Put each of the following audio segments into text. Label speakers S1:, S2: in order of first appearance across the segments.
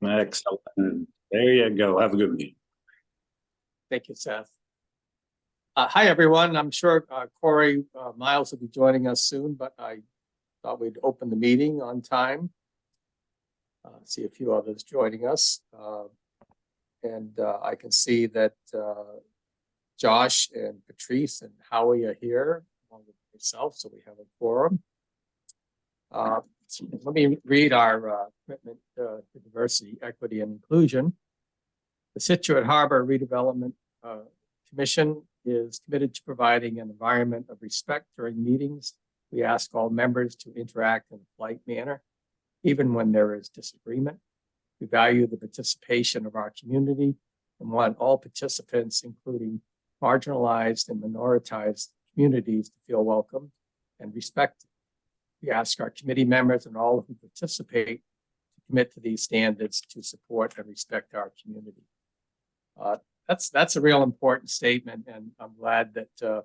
S1: Excellent. There you go. Have a good meeting.
S2: Thank you, Seth. Hi, everyone. I'm sure Corey Miles will be joining us soon, but I thought we'd open the meeting on time. See a few others joining us. And I can see that Josh and Patrice and Howie are here, along with myself, so we have a quorum. Let me read our commitment to diversity, equity, and inclusion. The Scituate Harbor Redevelopment Commission is committed to providing an environment of respect during meetings. We ask all members to interact in a polite manner, even when there is disagreement. We value the participation of our community and want all participants, including marginalized and minoritized communities, to feel welcome and respected. We ask our committee members and all who participate to commit to these standards to support and respect our community. That's a real important statement, and I'm glad that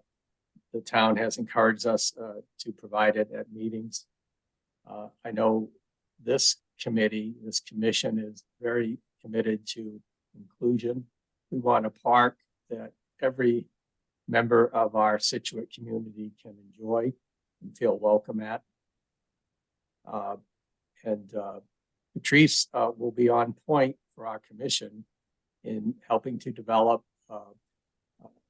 S2: the town has encouraged us to provide it at meetings. I know this commission is very committed to inclusion. We want a park that every member of our Scituate community can enjoy and feel welcome at. Patrice will be on point for our commission in helping to develop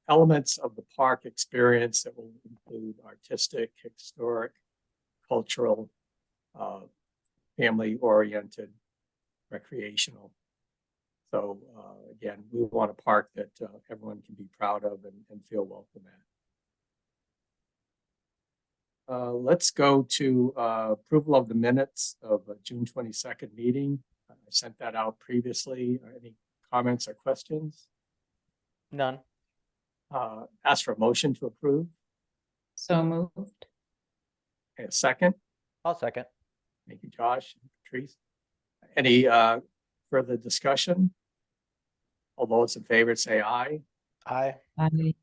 S2: elements of the park experience that will include artistic, historic, cultural, family-oriented, recreational. So again, we want a park that everyone can be proud of and feel welcome at. Let's go to approval of the minutes of June 22nd meeting. I sent that out previously. Any comments or questions?
S3: None.
S2: Ask for a motion to approve.
S4: So moved.
S2: Okay, a second.
S3: I'll second.
S2: Thank you, Josh and Patrice. Any further discussion? All those in favor say aye.
S3: Aye.
S4: Aye.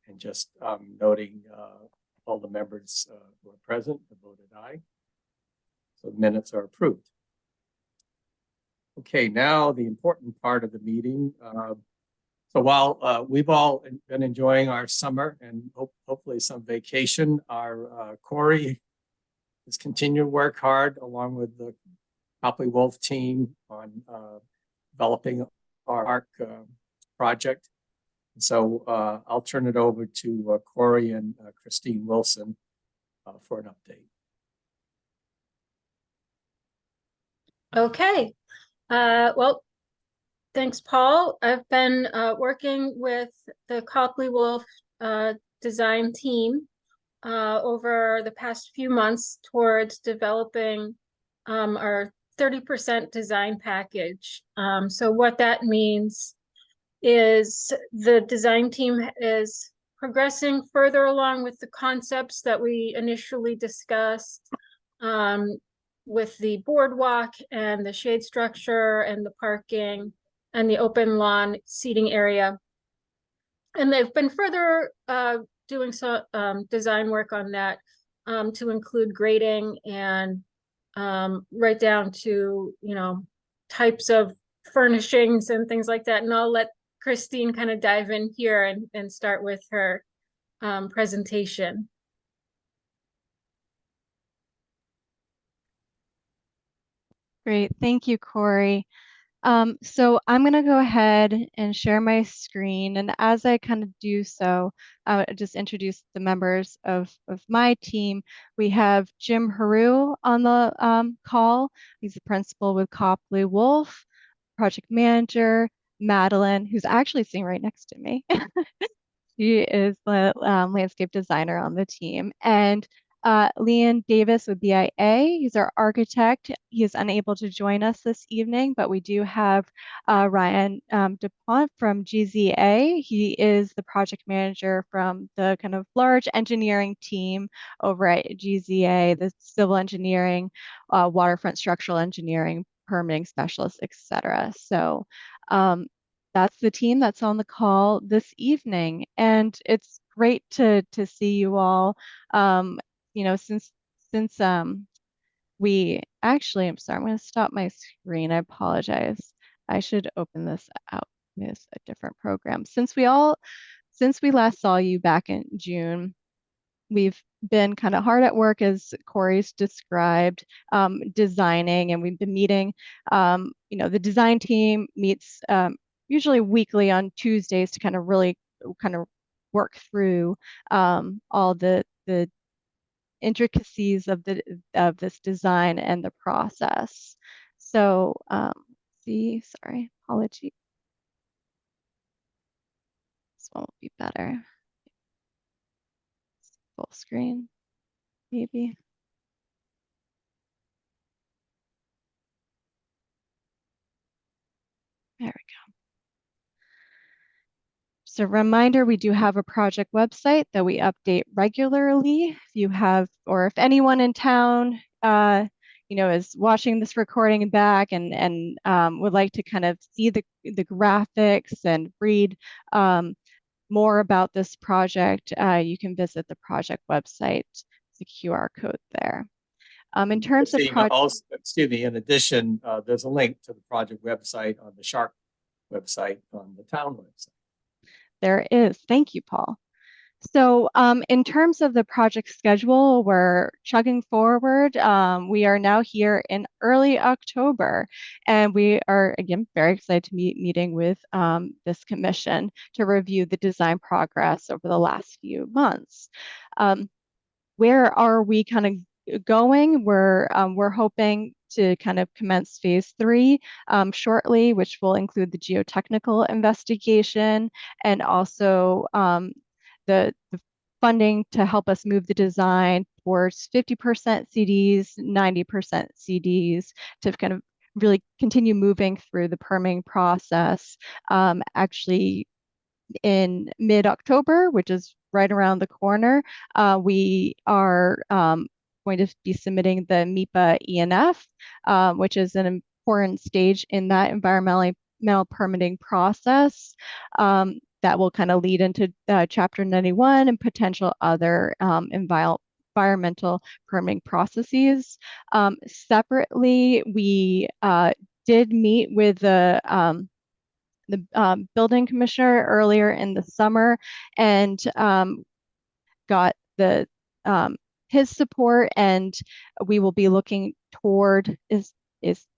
S2: And just noting all the members who are present have voted aye. So the minutes are approved. Okay, now the important part of the meeting. So while we've all been enjoying our summer and hopefully some vacation, our Corey has continued to work hard along with the Copley Wolf team on developing our ARC project. So I'll turn it over to Corey and Christine Wilson for an update.
S5: Okay. Well, thanks, Paul. I've been working with the Copley Wolf design team over the past few months towards developing our 30% design package. So what that means is the design team is progressing further along with the concepts that we initially discussed with the boardwalk and the shade structure and the parking and the open lawn seating area. And they've been further doing some design work on that to include grading and right down to, types of furnishings and things like that. And I'll let Christine kind of dive in here and start with her presentation.
S6: Great, thank you, Corey. So I'm going to go ahead and share my screen. And as I kind of do so, I'll just introduce the members of my team. We have Jim Haru on the call. He's the principal with Copley Wolf, project manager, Madeline, who's actually sitting right next to me. She is the landscape designer on the team. And Leon Davis with BIA, he's our architect. He is unable to join us this evening, but we do have Ryan DuPont from GZA. He is the project manager from the kind of large engineering team over at GZA, the civil engineering, waterfront structural engineering, permitting specialists, etc. So that's the team that's on the call this evening, and it's great to see you all. Since I'm sorry, I'm going to stop my screen. I apologize. I should open this out as a different program. Since we last saw you back in June, we've been kind of hard at work, as Corey's described, designing, and we've been meeting. The design team meets usually weekly on Tuesdays to kind of really kind of work through all the intricacies of this design and the process. So, sorry, apology. This one will be better. Full screen, maybe. There we go. So reminder, we do have a project website that we update regularly. If you have, or if anyone in town, is watching this recording back and would like to kind of see the graphics and read more about this project, you can visit the project website. It's a QR code there. In terms of
S2: Also, excuse me, in addition, there's a link to the project website on the Shark website on the town website.
S6: There is. Thank you, Paul. So in terms of the project schedule, we're chugging forward. We are now here in early October, and we are, again, very excited to be meeting with this commission to review the design progress over the last few months. Where are we kind of going? We're hoping to kind of commence phase 3 shortly, which will include the geotechnical investigation and also the funding to help us move the design towards 50% CDs, 90% CDs to kind of really continue moving through the permitting process. Actually, in mid-October, which is right around the corner, we are going to be submitting the MIPA ENF, which is an important stage in that environmental permitting process that will kind of lead into Chapter 91 and potential other environmental permitting processes. Separately, we did meet with the building commissioner earlier in the summer and got his support, and we will be looking toward is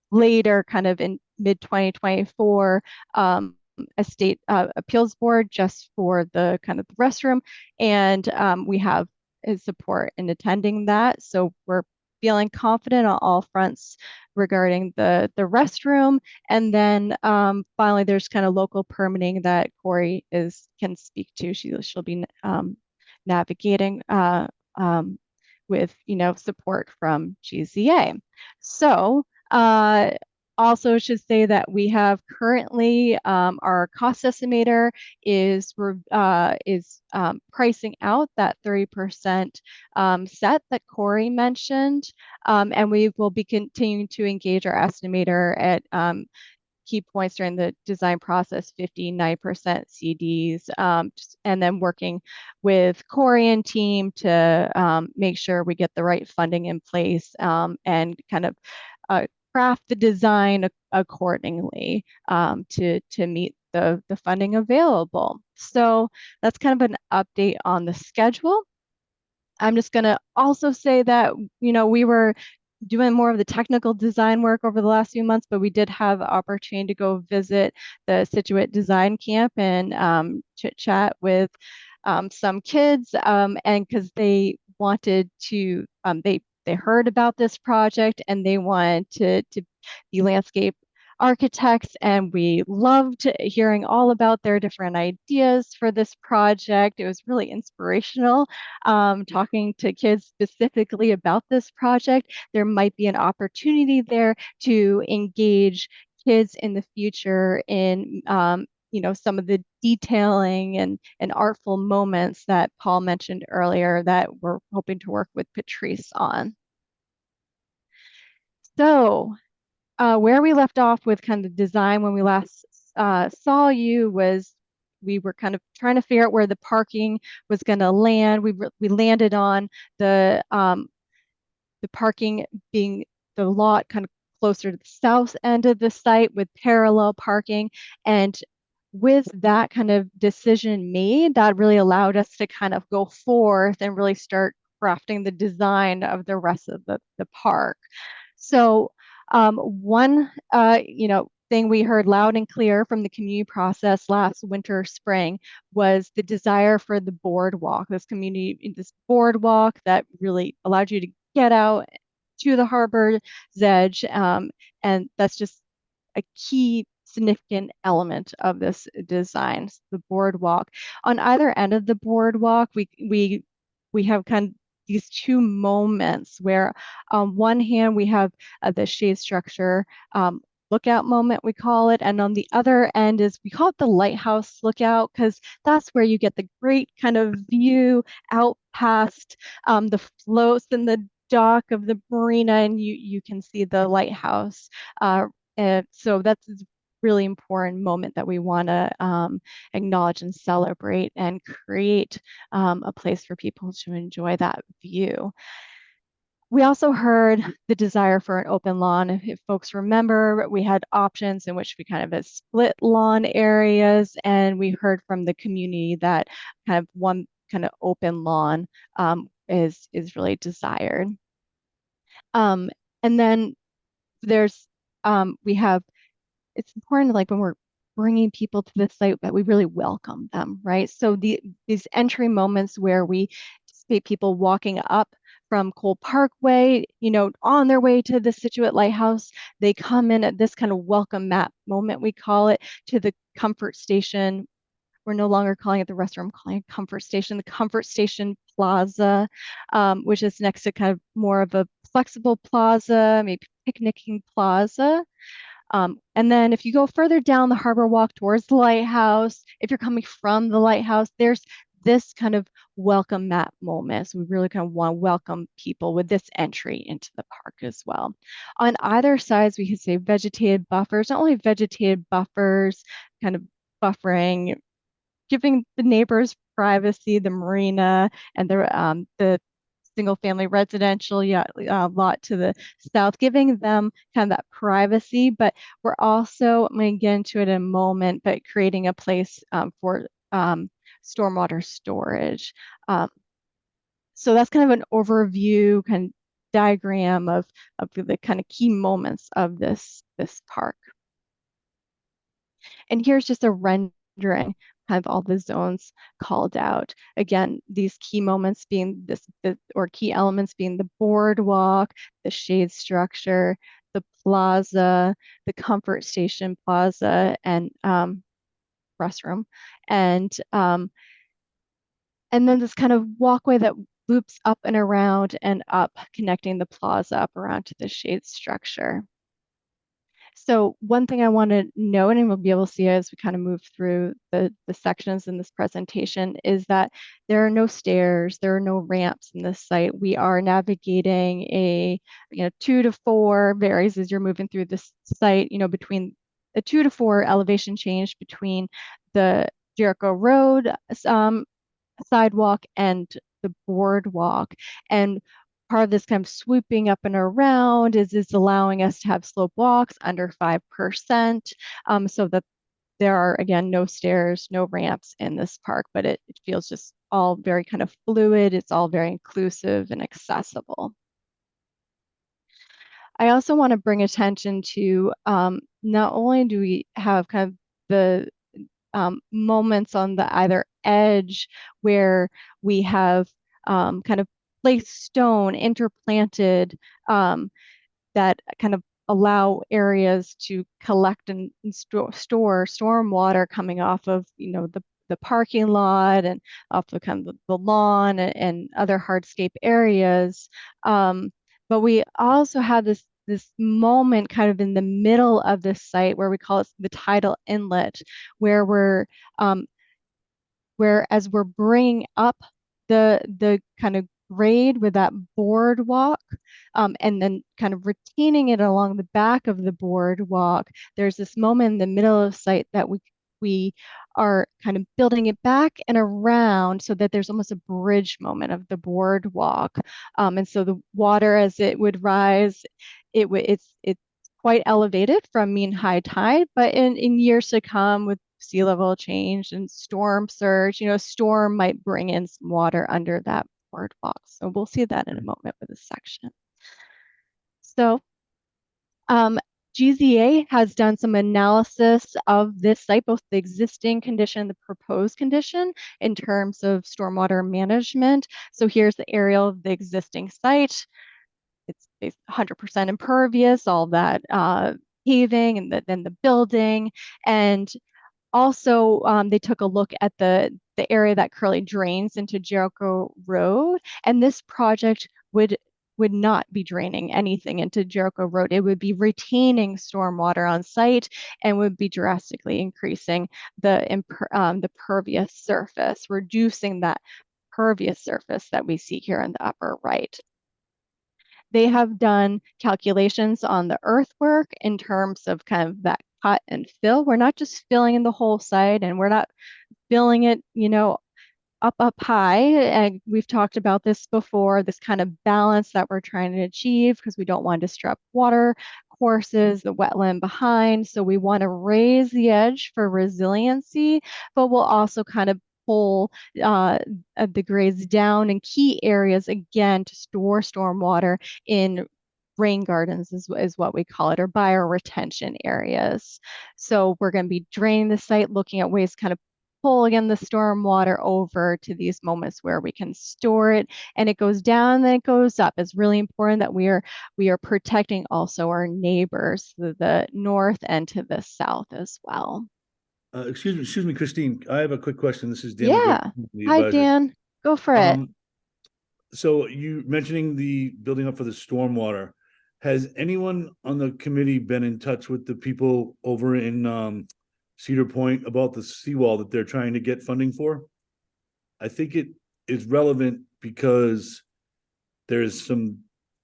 S6: later, kind of in mid 2024, a state appeals board just for the kind of restroom, and we have his support in attending that. So we're feeling confident on all fronts regarding the restroom. And then finally, there's kind of local permitting that Corey can speak to. She'll be navigating with support from GZA. So also should say that we have currently our cost estimator is pricing out that 30% set that Corey mentioned, and we will be continuing to engage our estimator at key points during the design process, 59% CDs, and then working with Corey and team to make sure we get the right funding in place and kind of craft the design accordingly to meet the funding available. So that's kind of an update on the schedule. I'm just going to also say that, we were doing more of the technical design work over the last few months, but we did have the opportunity to go visit the Scituate Design Camp and chit chat with some kids, and because they wanted to, they heard about this project and they wanted to be landscape architects, and we loved hearing all about their different ideas for this project. It was really inspirational talking to kids specifically about this project. There might be an opportunity there to engage kids in the future in some of the detailing and artful moments that Paul mentioned earlier that we're hoping to work with Patrice on. So where we left off with kind of design when we last saw you was we were kind of trying to figure out where the parking was going to land. We landed on the parking being the lot kind of closer to the south end of the site with parallel parking. And with that kind of decision made, that really allowed us to kind of go forth and really start crafting the design of the rest of the park. So one thing we heard loud and clear from the community process last winter, spring, was the desire for the boardwalk, this boardwalk that really allowed you to get out to the harbor's edge. And that's just a key significant element of this design, the boardwalk. On either end of the boardwalk, we have kind of these two moments where on one hand we have the shade structure lookout moment, we call it, and on the other end is, we call it the lighthouse lookout, because that's where you get the great kind of view out past the floats and the dock of the marina, and you can see the lighthouse. So that's a really important moment that we want to acknowledge and celebrate and create a place for people to enjoy that view. We also heard the desire for an open lawn. If folks remember, we had options in which we kind of had split lawn areas, and we heard from the community that kind of one kind of open lawn is really desired. And then there's we have, it's important, like when we're bringing people to the site, that we really welcome them, right? So these entry moments where we anticipate people walking up from Cole Parkway, on their way to the Scituate Lighthouse, they come in at this kind of welcome mat moment, we call it, to the comfort station. We're no longer calling it the restaurant, I'm calling it comfort station, the comfort station plaza, which is next to kind of more of a flexible plaza, maybe picnicking plaza. And then if you go further down the harbor walk towards the lighthouse, if you're coming from the lighthouse, there's this kind of welcome mat moment. So we really kind of want to welcome people with this entry into the park as well. On either sides, we can say vegetated buffers, not only vegetated buffers, kind of buffering, giving the neighbors privacy, the marina and the single family residential lot to the south, giving them kind of that privacy. But we're also, I'm going to get into it in a moment, but creating a place for stormwater storage. So that's kind of an overview kind of diagram of the kind of key moments of this park. And here's just a rendering kind of all the zones called out. Again, these key moments being or key elements being the boardwalk, the shade structure, the plaza, the comfort station plaza, and restroom, and then this kind of walkway that loops up and around and up, connecting the plaza up around to the shade structure. So one thing I want to note, and we'll be able to see as we kind of move through the sections in this presentation, is that there are no stairs, there are no ramps in this site. We are navigating a 2 to 4, varies as you're moving through this site, between a 2 to 4 elevation change between the Jericho Road sidewalk and the boardwalk. And part of this kind of swooping up and around is allowing us to have slope walks under 5%, so that there are, again, no stairs, no ramps in this park, but it feels just all very kind of fluid. It's all very inclusive and accessible. I also want to bring attention to not only do we have kind of the moments on the either edge where we have kind of placed stone interplanted that kind of allow areas to collect and store storm water coming off of the parking lot and off the kind of the lawn and other hardscape areas. But we also have this moment kind of in the middle of this site where we call it the tidal inlet, where as we're bringing up the kind of grade with that boardwalk, and then kind of retaining it along the back of the boardwalk, there's this moment in the middle of the site that we are kind of building it back and around so that there's almost a bridge moment of the boardwalk. And so the water, as it would rise, it's quite elevated from mean high tide, but in years to come with sea level change and storm surge, a storm might bring in some water under that boardwalk. So we'll see that in a moment with this section. So GZA has done some analysis of this site, both the existing condition and the proposed condition in terms of stormwater management. So here's the aerial of the existing site. It's 100% impervious, all that paving and then the building. And also, they took a look at the area that currently drains into Jericho Road, and this project would not be draining anything into Jericho Road. It would be retaining stormwater on site and would be drastically increasing the pervious surface, reducing that pervious surface that we see here in the upper right. They have done calculations on the earthwork in terms of kind of that cut and fill. We're not just filling in the whole site, and we're not filling it, up high. And we've talked about this before, this kind of balance that we're trying to achieve, because we don't want to disrupt water courses, the wetland behind. So we want to raise the edge for resiliency, but we'll also kind of pull the grades down in key areas, again, to store stormwater in rain gardens is what we call it, or bioretention areas. So we're going to be draining the site, looking at ways to kind of pull again the storm water over to these moments where we can store it, and it goes down and then it goes up. It's really important that we are protecting also our neighbors to the north and to the south as well.
S7: Excuse me, Christine. I have a quick question. This is Dan.
S6: Yeah.
S7: The
S6: Hi,
S7: advisor.
S6: Dan. Go for it.
S7: So you mentioning the building up for the stormwater. Has anyone on the committee been in touch with the people over in Cedar Point about the seawall that they're trying to get funding for? I think it is relevant because there's some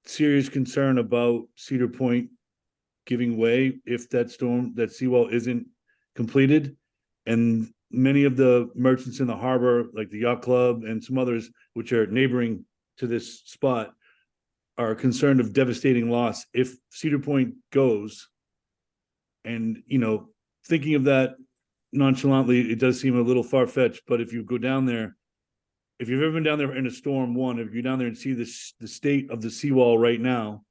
S7: serious concern about Cedar Point giving way if that seawall isn't completed. And many of the merchants in the harbor, like the yacht club and some others, which are neighboring to this spot, are concerned of devastating loss if Cedar Point goes. And, thinking of that nonchalantly, it does seem a little far-fetched, but if you go down there, if you've ever been down there in a storm, if you're down there and see the state of the seawall right now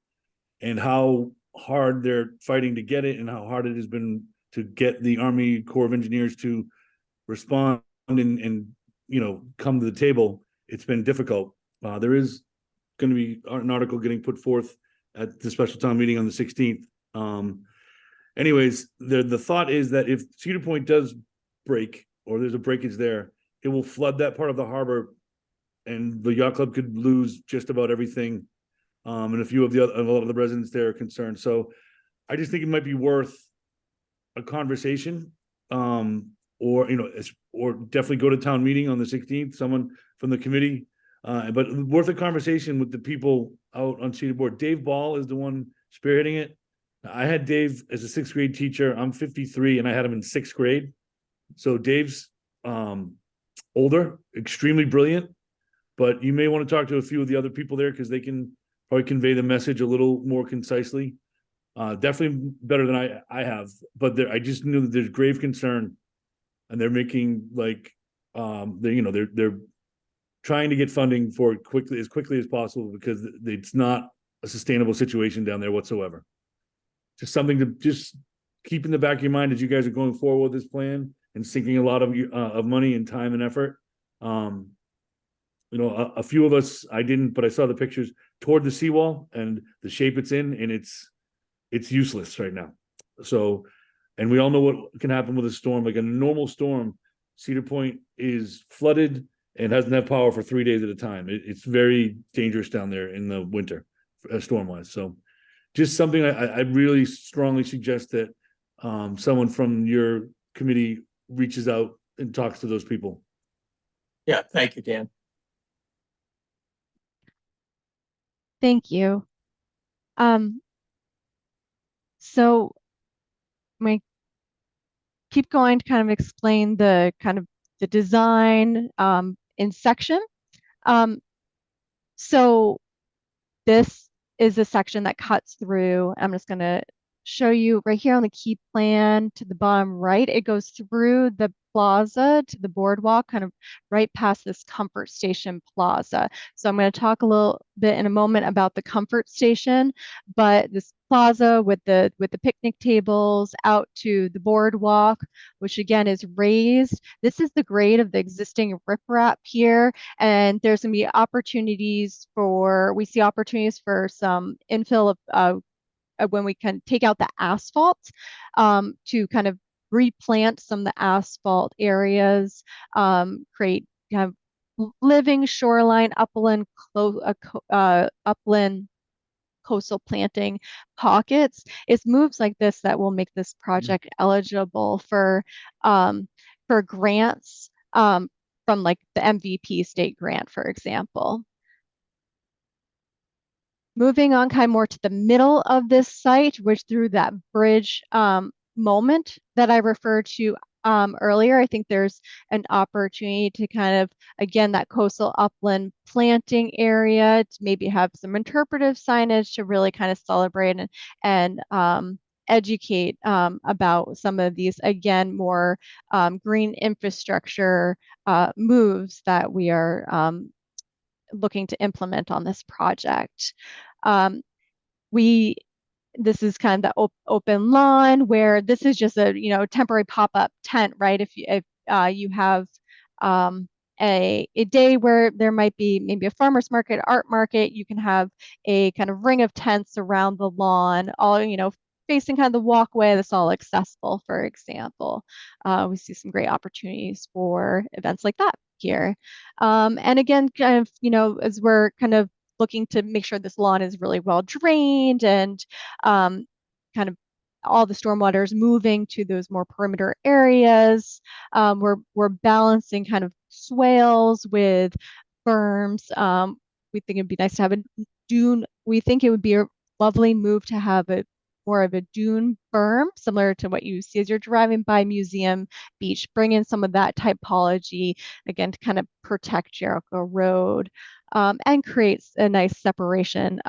S7: and how hard they're fighting to get it and how hard it has been to get the Army Corps of Engineers to respond and come to the table, it's been difficult. There is going to be an article getting put forth at the special town meeting on the 16th. Anyways, the thought is that if Cedar Point does break, or there's a breakage there, it will flood that part of the harbor, and the yacht club could lose just about everything. And a lot of the residents there are concerned. So I just think it might be worth a conversation, or definitely go to town meeting on the 16th, someone from the committee, but worth a conversation with the people out on Cedar Board. Dave Ball is the one spearheading it. I had Dave as a 6th grade teacher. I'm 53 and I had him in 6th grade. So Dave's older, extremely brilliant, but you may want to talk to a few of the other people there because they can probably convey the message a little more concisely. Definitely better than I have, but I just knew that there's grave concern, and they're making they're trying to get funding for it as quickly as possible because it's not a sustainable situation down there whatsoever. Just something to just keep in the back of your mind as you guys are going forward with this plan and sinking a lot of money and time and effort. A few of us, I didn't, but I saw the pictures toward the seawall and the shape it's in, and it's useless right now. So, and we all know what can happen with a storm. Like a normal storm, Cedar Point is flooded and doesn't have power for 3 days at a time. It's very dangerous down there in the winter, storm-wise. So just something I really strongly suggest that someone from your committee reaches out and talks to those people.
S2: Yeah, thank you, Dan.
S6: Thank you. So I'm going to keep going to kind of explain the design in section. So this is a section that cuts through. I'm just going to show you right here on the key plan to the bottom right. It goes through the plaza to the boardwalk, kind of right past this comfort station plaza. So I'm going to talk a little bit in a moment about the comfort station, but this plaza with the picnic tables out to the boardwalk, which again is raised. This is the grade of the existing riprap here, and there's going to be opportunities for, we see opportunities for some infill of when we can take out the asphalt to kind of replant some of the asphalt areas, create kind of living shoreline, upland coastal planting pockets. It's moves like this that will make this project eligible for grants from like the MVP state grant, for example. Moving on kind of more to the middle of this site, which through that bridge moment that I referred to earlier, I think there's an opportunity to kind of, again, that coastal upland planting area to maybe have some interpretive signage to really kind of celebrate and educate about some of these, again, more green infrastructure moves that we are looking to implement on this project. This is kind of the open lawn where this is just a temporary pop-up tent, right? If you have a day where there might be maybe a farmer's market, art market, you can have a kind of ring of tents around the lawn, all facing kind of the walkway that's all accessible, for example. We see some great opportunities for events like that here. And again, kind of, as we're kind of looking to make sure this lawn is really well drained and kind of all the stormwater is moving to those more perimeter areas. We're balancing kind of swales with berms. We think it'd be nice to have a dune. We think it would be a lovely move to have more of a dune berm, similar to what you see as you're driving by Museum Beach. Bring in some of that typology, again, to kind of protect Jericho Road and creates a nice separation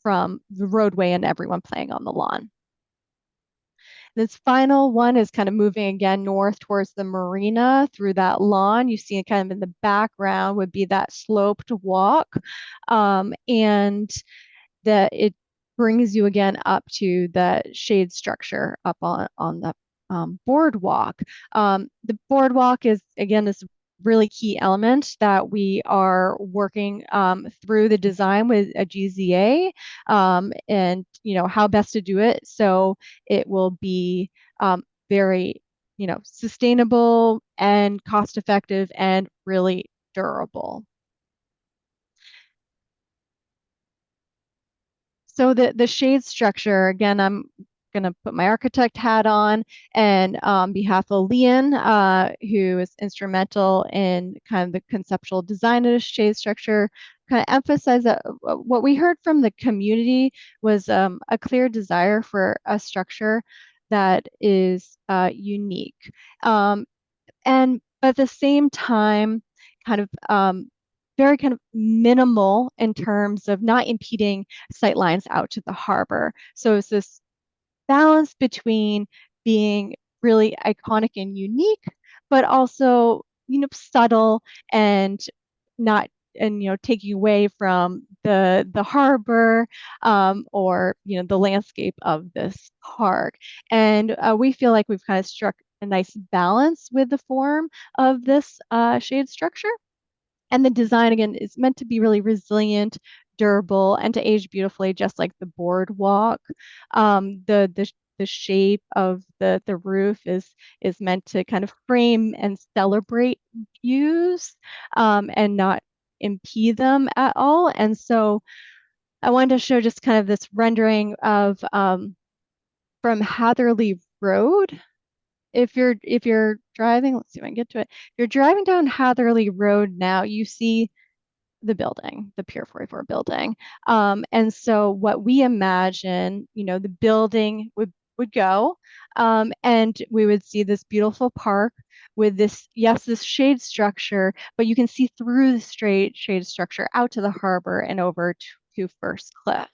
S6: from the roadway and everyone playing on the lawn. This final one is kind of moving again north towards the marina through that lawn. You see it kind of in the background would be that sloped walk. And that it brings you again up to the shade structure up on the boardwalk. The boardwalk is, again, this really key element that we are working through the design with a GZA and how best to do it so it will be very sustainable and cost effective and really durable. So the shade structure, again, I'm going to put my architect hat on, and on behalf of Leon, who is instrumental in kind of the conceptual design of the shade structure, kind of emphasize that what we heard from the community was a clear desire for a structure that is unique. But at the same time, kind of very kind of minimal in terms of not impeding sight lines out to the harbor. So it's this balance between being really iconic and unique, but also, subtle and not, and, taking away from the harbor or, the landscape of this park. And we feel like we've kind of struck a nice balance with the form of this shade structure. And the design, again, is meant to be really resilient, durable, and to age beautifully, just like the boardwalk. The shape of the roof is meant to kind of frame and celebrate views and not impede them at all. And so I wanted to show just kind of this rendering of from Hatherley Road. If you're driving, let's see if I can get to it. If you're driving down Hatherley Road now, you see the building, the Pier 44 building. And so what we imagine, the building would go, and we would see this beautiful park with this shade structure, but you can see through the straight shade structure out to the harbor and over to First Cliff.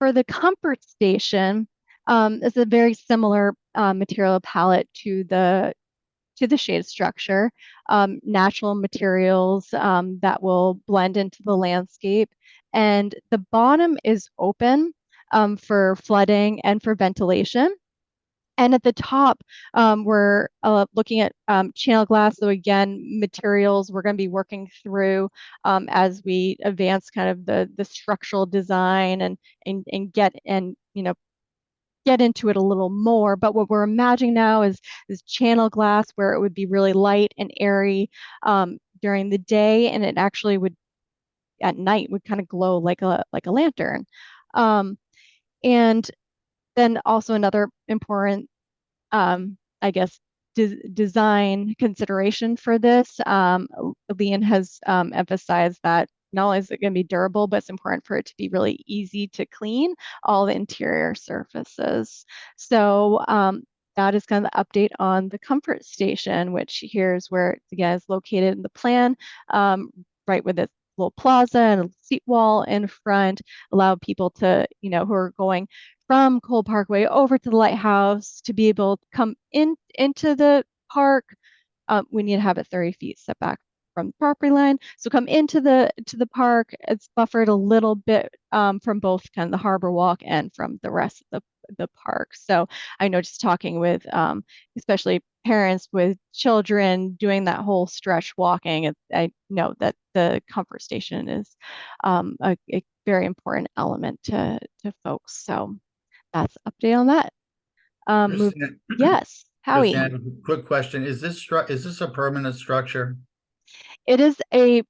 S6: for the comfort station, it's a very similar material palette to the shade structure, natural materials that will blend into the landscape. And the bottom is open for flooding and for ventilation. And at the top, we're looking at channel glass. So again, materials we're going to be working through as we advance kind of the structural design and get get into it a little more. But what we're imagining now is channel glass where it would be really light and airy during the day, and it actually would at night would kind of glow like a lantern. And then also another important I guess, design consideration for this. Lean has emphasized that not only is it going to be durable, but it's important for it to be really easy to clean all the interior surfaces. So that is kind of the update on the comfort station, which here's where it again is located in the plan, right with its little plaza and a seat wall in front, allow people to, who are going from Cole Parkway over to the lighthouse to be able to come into the park. We need to have it 30 feet setback from the property line. So come into the park. It's buffered a little bit from both kind of the harbor walk and from the rest of the park. So I know just talking with especially parents with children doing that whole stretch walking, I know that the comfort station is a very important element to folks. So that's update on that.
S8: Christiane-
S6: Yes, Howie.
S8: Christiane, quick question. Is this a permanent structure?
S6: It is a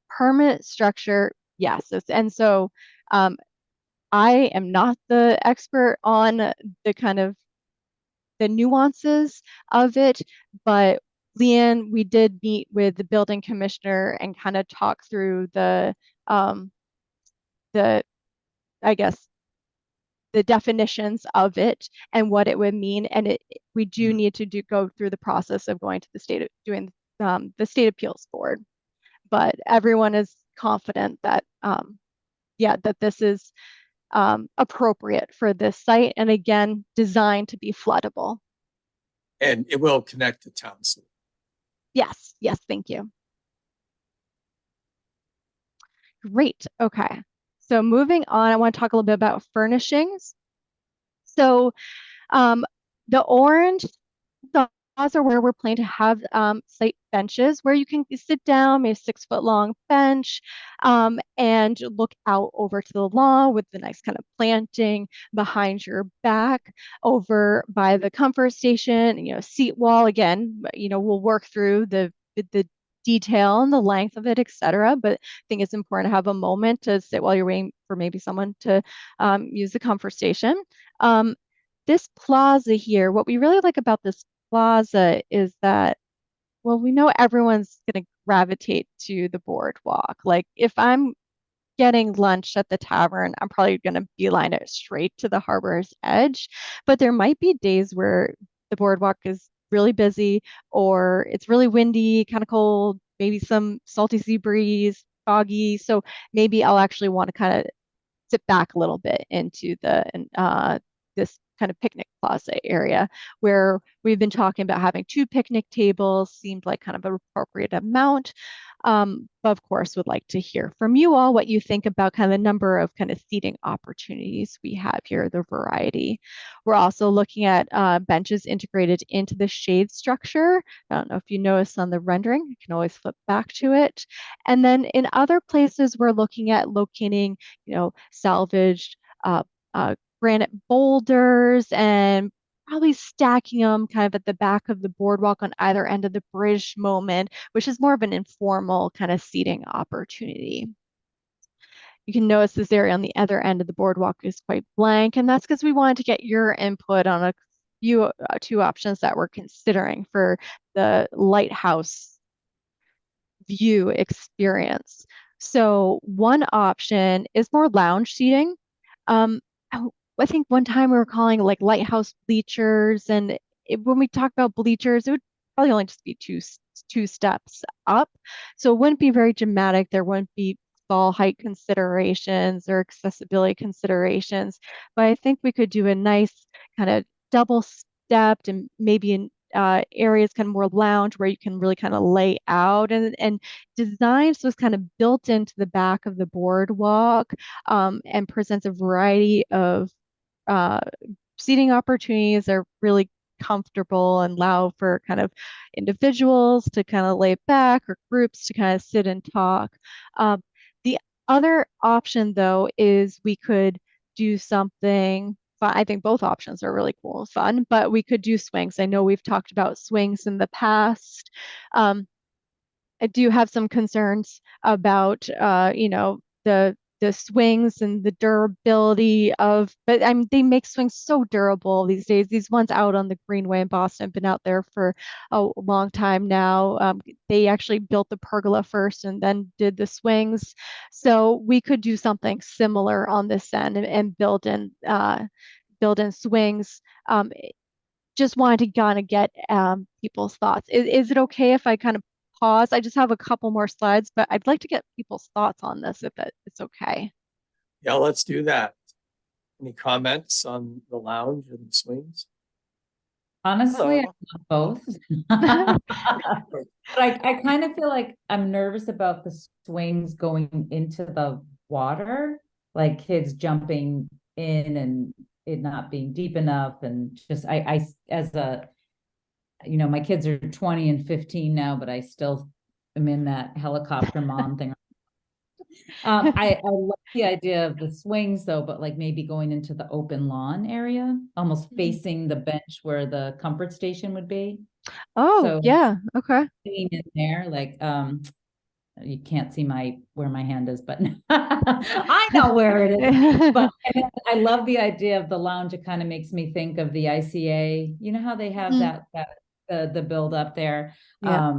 S6: permanent structure. Yes. And so I am not the expert on the kind of the nuances of it, but Leanne, we did meet with the building commissioner and kind of talk through I guess the definitions of it and what it would mean. And we do need to go through the process of going to the state doing the state appeals board. But everyone is confident that that this is appropriate for this site, and again designed to be floodable.
S2: And it will connect to town sewer.
S6: Yes, thank you. Great. Okay. So moving on, I want to talk a little bit about furnishings. So the orange dots are where we're planning to have site benches where you can sit down, maybe a 6-foot long bench, and look out over to the lawn with the nice kind of planting behind your back over by the comfort station, seat wall. Again, we'll work through the detail and the length of it, etc. But I think it's important to have a moment to sit while you're waiting for maybe someone to use the comfort station. This plaza here, what we really like about this plaza is that, well, we know everyone's going to gravitate to the boardwalk. Like if I'm getting lunch at the tavern, I'm probably going to beeline it straight to the harbor's edge. But there might be days where the boardwalk is really busy or it's really windy, kind of cold, maybe some salty sea breeze, foggy. So maybe I'll actually want to kind of sit back a little bit into this kind of picnic plaza area where we've been talking about having 2 picnic tables, seemed like kind of an appropriate amount. But of course, would like to hear from you all what you think about kind of the number of kind of seating opportunities we have here, the variety. We're also looking at benches integrated into the shade structure. I don't know if you notice on the rendering, you can always flip back to it. And then in other places, we're looking at locating, salvaged granite boulders and probably stacking them kind of at the back of the boardwalk on either end of the bridge moment, which is more of an informal kind of seating opportunity. You can notice this area on the other end of the boardwalk is quite blank, and that's because we wanted to get your input on a few 2 options that we're considering for the lighthouse view experience. So one option is more lounge seating. I think one time we were calling it like lighthouse bleachers, and when we talk about bleachers, it would probably only just be two steps up. So it wouldn't be very dramatic. There wouldn't be stall height considerations or accessibility considerations, but I think we could do a nice kind of double stepped and maybe in areas kind of more lounge where you can really kind of lay out and design so it's kind of built into the back of the boardwalk and presents a variety of uh, seating opportunities that are really comfortable and allow for kind of individuals to kind of lay back or groups to kind of sit and talk. The other option, though, is we could do something. I think both options are really cool and fun, but we could do swings. I know we've talked about swings in the past. I do have some concerns about, the swings and the durability of, but I mean, they make swings so durable these days. These ones out on the Greenway in Boston have been out there for a long time now. They actually built the pergola first and then did the swings. So we could do something similar on this end and build in swings. Just wanted to kind of get people's thoughts. Is it okay if I kind of pause? I just have a couple more slides, but I'd like to get people's thoughts on this if it's okay.
S2: Yeah, let's do that. Any comments on the lounge and swings?
S4: Honestly, I
S3: Hello.
S4: love both. But I kind of feel like I'm nervous about the swings going into the water, like kids jumping in and it not being deep enough. And just, as a, my kids are 20 and 15 now, but I still am in that helicopter mom thing. I love the idea of the swings though, but like maybe going into the open lawn area, almost facing the bench where the comfort station would be.
S6: Oh,
S4: So
S6: yeah. Okay.
S4: being in there, like, you can't see where my hand is, but I know where it is. But I love the idea of the lounge. It kind of makes me think of the ICA. You know how they have
S6: Mhm.
S4: the build up there.
S6: Yeah.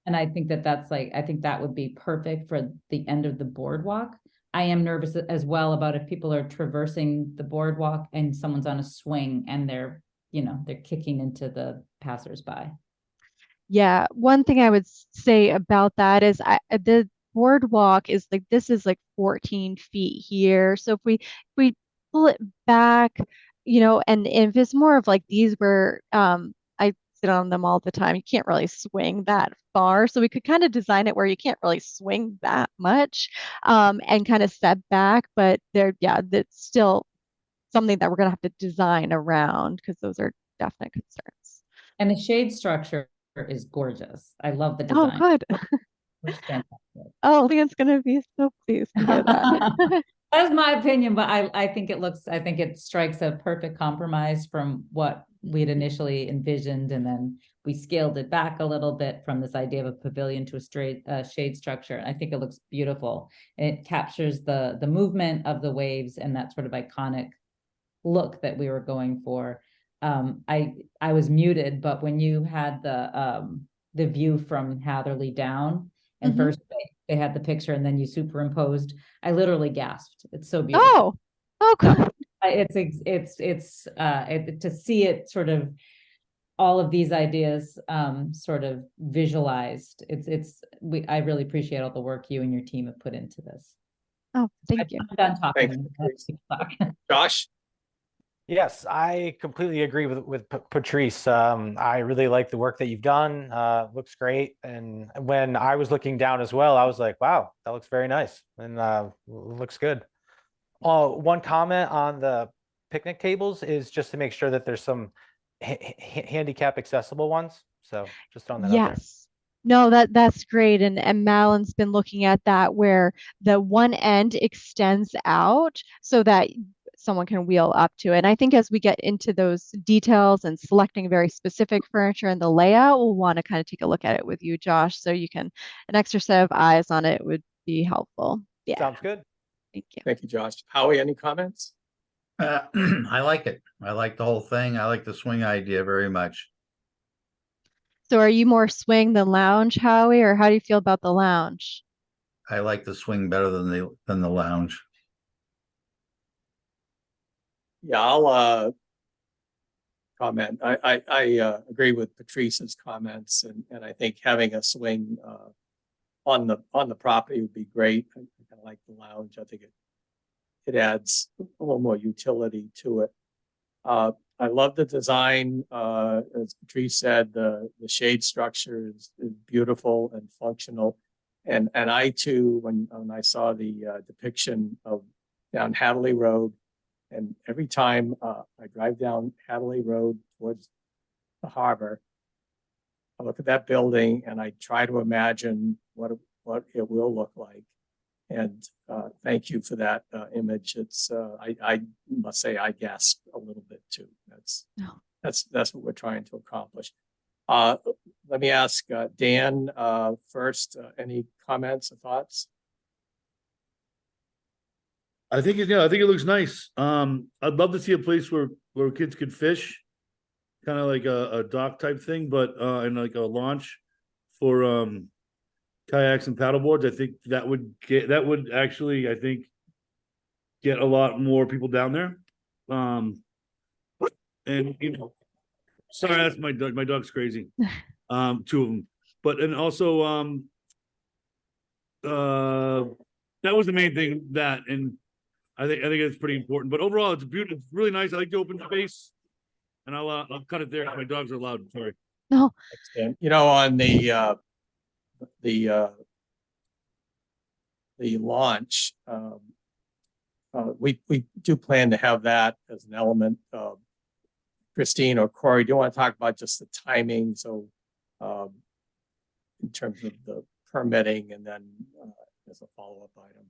S4: And I think I think that would be perfect for the end of the boardwalk. I am nervous as well about if people are traversing the boardwalk and someone's on a swing and they're kicking into the passersby.
S6: Yeah, one thing I would say about that is the boardwalk is like this is like 14 feet here. So if we pull it back, and if it's more of like these where I sit on them all the time, you can't really swing that far. So we could kind of design it where you can't really swing that much and kind of step back, but that's still something that we're gonna have to design around because those are definite concerns.
S4: And the shade structure is gorgeous. I love the
S6: Oh,
S4: design.
S6: good.
S4: Looks fantastic.
S6: Oh, Leon's gonna be so pleased to hear that.
S4: That's my opinion, but I think it strikes a perfect compromise from what we'd initially envisioned. And then we scaled it back a little bit from this idea of a pavilion to a straight shade structure. I think it looks beautiful. It captures the movement of the waves and that sort of iconic look that we were going for. I was muted, but when you had the view from Hatherley down, and first they had the picture and then you superimposed, I literally gasped. It's so beautiful.
S6: Oh, good.
S4: To see it sort of all of these ideas sort of visualized. I really appreciate all the work you and your team have put into this.
S6: Oh, thank you.
S4: I'm done talking.
S2: Josh?
S3: Yes, I completely agree with Patrice. I really like the work that you've done. Looks great. And when I was looking down as well, I was like, wow, that looks very nice and looks good. One comment on the picnic tables is just to make sure that there's some handicap accessible ones. So just throwing that out there.
S6: Yes. No, that's great. And Madeline's been looking at that where the one end extends out so that someone can wheel up to it. And I think as we get into those details and selecting very specific furniture and the layout, we'll want to kind of take a look at it with you, Josh, so an extra set of eyes on it would be helpful. Yeah.
S3: Sounds good.
S6: Thank you.
S2: Thank you, Josh. Howie, any comments?
S8: I like it. I like the whole thing. I like the swing idea very much.
S6: So are you more swing than lounge, Howie, or how do you feel about the lounge?
S8: I like the swing better than the lounge.
S2: Yeah, I'll comment. I agree with Patrice's comments, and I think having a swing on the property would be great. I kind of like the lounge. I think it adds a little more utility to it. I love the design. As Patrice said, the shade structure is beautiful and functional. And I too, when I saw the depiction of down Hadley Road, and every time I drive down Hadley Road towards the harbor, I look at that building and I try to imagine what it will look like. And thank you for that image. It's I must say I gasped a little bit too. That's what we're trying to accomplish. Let me ask Dan first. Any comments or thoughts?
S7: I think it looks nice. I'd love to see a place where kids could fish, kind of like a dock type thing, but and like a launch for kayaks and paddleboards. I think that would actually, I think, get a lot more people down there. And sorry, that's my dog. My dog's crazy. Two of them, but and also that was the main thing, that, and I think it's pretty important. But overall, it's beautiful. It's really nice. I like the open space, and I'll cut it there. My dogs are loud. Sorry.
S6: No.
S2: On the launch, we do plan to have that as an element. Christine or Corey, do you want to talk about just the timing? So in terms of the permitting, and then as a follow-up item.